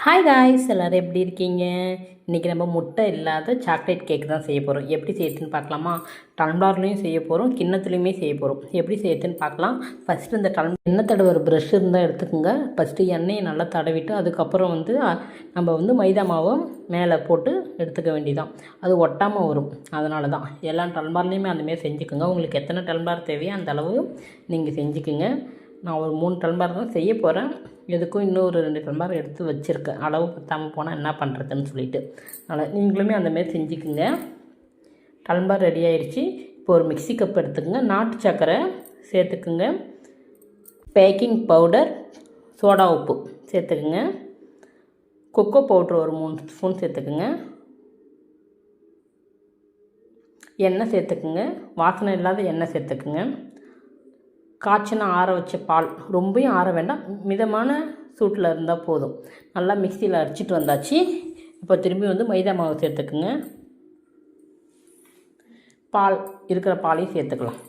Hi guys, எல்லோரும் எப்படி இருக்கீங்க? இன்றைக்கி நம்ம முட்டை இல்லாத சாக்லேட் கேக் தான் செய்ய போகிறோம். எப்படி செய்யறதுன்னு பார்க்கலாமா? டம்ளர்லேயும் செய்ய போகிறோம், கிண்ணத்துலேயுமே செய்ய போகிறோம். எப்படி செய்யறதுன்னு பார்க்கலாம். ஃபஸ்ட்டு இந்த எண்ணெய் தடவை ஒரு ப்ரஷ் இருந்தால் எடுத்துக்கோங்க. ஃபஸ்ட்டு எண்ணெயை நல்லா தடவிட்டு அதுக்கப்புறம் நம்ம மைதா மாவை மேலே போட்டு எடுத்துக்க வேண்டியதான். அது ஒட்டாமல் வரும். அதனால தான் எல்லா டம்ளர்லேயுமே அந்தமாரி செஞ்சுக்கோங்க. உங்களுக்கு எத்தனை டம்ளர் தேவையோ அந்த அளவு நீங்கள் செஞ்சுக்குங்க. நான் ஒரு 3 டம்ளர் தான் செய்ய போகிறேன். எதுக்கும் இன்னொரு 2 டம்ளர் எடுத்து வச்சுருக்கேன், அளவு பத்தாமல் போனால் என்ன பண்ணுறதுன்னு சொல்லிட்டு. அதனால் நீங்களுமே அந்தமாரி செஞ்சுக்குங்க. டம்ளர் ரெடி ஆகிடுச்சு. இப்போ ஒரு மிக்ஸி கப் எடுத்துக்கோங்க. நாட்டு சர்க்கரை சேர்த்துக்குங்க. பேக்கிங் பவுடர், சோடா உப்பு சேர்த்துக்குங்க. கொக்கோ பவுட்ரு ஒரு 3 ஸ்பூன் சேர்த்துக்குங்க. எண்ணெய் சேர்த்துக்குங்க. வாசனை இல்லாத எண்ணெய் சேர்த்துக்குங்க. காய்ச்சினா ஆற வச்ச பால், ரொம்பவும் ஆற வேண்டாம், மிதமான சூட்டில் இருந்தால் போதும். நல்லா மிக்சியில் அடிச்சிட்டு வந்தாச்சு. இப்போ திரும்பி மைதா மாவு சேர்த்துக்குங்க. பால் இருக்கிற பாலையும் சேர்த்துக்கலாம்.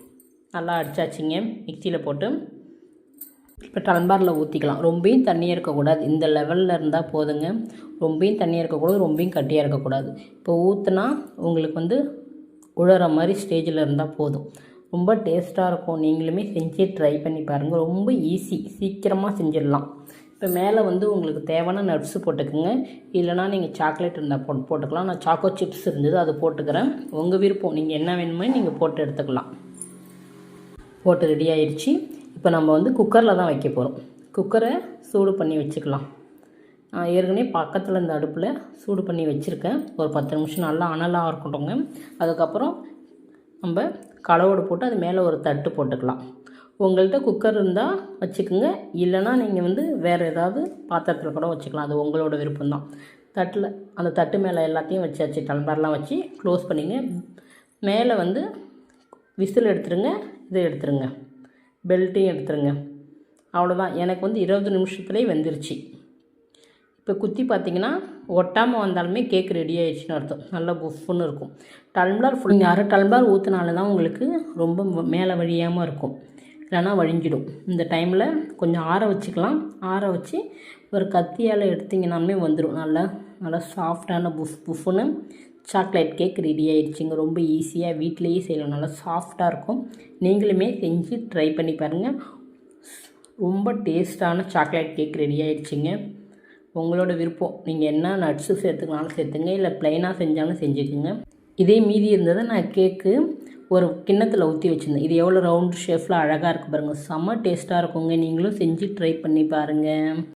நல்லா அடித்தாச்சிங்க மிக்சியில் போட்டு. இப்போ டம்ளரில் ஊற்றிக்கலாம். ரொம்பவும் தண்ணியாக இருக்கக்கூடாது, இந்த லெவலில் இருந்தால் போதுங்க. ரொம்பவும் தண்ணியாக இருக்கக்கூடாது, ரொம்பவும் கட்டியாக இருக்கக்கூடாது. இப்போ ஊற்றுனா உங்களுக்கு உழற மாதிரி ஸ்டேஜில் இருந்தால் போதும். ரொம்ப டேஸ்ட்டாக இருக்கும். நீங்களுமே செஞ்சு ட்ரை பண்ணி பாருங்கள். ரொம்ப ஈஸி, சீக்கிரமாக செஞ்சிடலாம். இப்போ மேலே உங்களுக்கு தேவையான நட்ஸு போட்டுக்குங்க. இல்லைனா நீங்கள் சாக்லேட் இருந்தால் போட்டுக்கலாம். நான் சாக்கோ சிப்ஸ் இருந்தது, அது போட்டுக்கிறேன். உங்கள் விருப்பம், நீங்கள் என்ன வேணுமோ நீங்கள் போட்டு எடுத்துக்கலாம். போட்டு ரெடி ஆயிடுச்சு. இப்போ நம்ம குக்கரில் தான் வைக்க போகிறோம். குக்கரை சூடு பண்ணி வச்சுக்கலாம். நான் ஏற்கனவே பக்கத்தில் இந்த அடுப்பில் சூடு பண்ணி வச்சுருக்கேன். ஒரு 10 நிமிஷம் நல்லா அனலாக இருக்கட்டும்ங்க. அதுக்கப்புறம் நம்ம கலவோடு போட்டு அது மேலே ஒரு தட்டு போட்டுக்கலாம். உங்கள்கிட்ட குக்கர் இருந்தால் வச்சுக்கோங்க, இல்லைனா நீங்கள் வேறு ஏதாவது பாத்திரத்தில் கூட வச்சுக்கலாம். அது உங்களோட விருப்பம்தான். அந்த தட்டு மேலே எல்லாத்தையும் வச்சாச்சு. டம்ளர்லாம் வச்சு க்ளோஸ் பண்ணிங்க. மேலே விசில் எடுத்துருங்க. இதை எடுத்துருங்க, பெல்ட்டையும் எடுத்துருங்க. அவ்வளோதான். எனக்கு 20 நிமிஷத்துலேயே வெந்துருச்சு. இப்போ குத்தி பார்த்திங்கன்னா ஒட்டாமல் வந்தாலுமே கேக் ரெடி ஆகிடுச்சின்னு அர்த்தம். நல்லா புஃப்னு இருக்கும். டம்ளர் நீங்கள் அரை டம்ளர் ஊற்றினால தான் உங்களுக்கு ரொம்ப மேலே வழியாமல் இருக்கும், இல்லைனா வழிஞ்சிடும். இந்த டைமில் கொஞ்சம் ஆற வச்சுக்கலாம். ஆற வச்சு ஒரு கத்தியால் எடுத்திங்கனாலுமே வந்துடும். நல்லா சாஃப்டான புஃப்னு சாக்லேட் கேக் ரெடி ஆகிடுச்சிங்க. ரொம்ப ஈஸியாக வீட்டிலையே செய்யலாம். நல்லா சாஃப்டாக இருக்கும். நீங்களுமே செஞ்சு ட்ரை பண்ணி பாருங்கள். ரொம்ப டேஸ்ட்டான சாக்லேட் கேக் ரெடி ஆகிடுச்சிங்க. உங்களோட விருப்பம், நீங்கள் என்ன நட்ஸு சேர்த்துக்கனாலும் சேர்த்துங்க, இல்லை ப்ளைனாக செஞ்சாலும் செஞ்சுக்குங்க. இதே மீதி இருந்ததை நான் கேக்கு ஒரு கிண்ணத்தில் ஊற்றி வச்சுருந்தேன். இது எவ்வளோ ரவுண்ட் ஷேப்பில் அழகாக இருக்குது பாருங்கள். செம்ம டேஸ்ட்டாக இருக்குங்க. நீங்களும் செஞ்சு ட்ரை பண்ணி பாருங்கள்.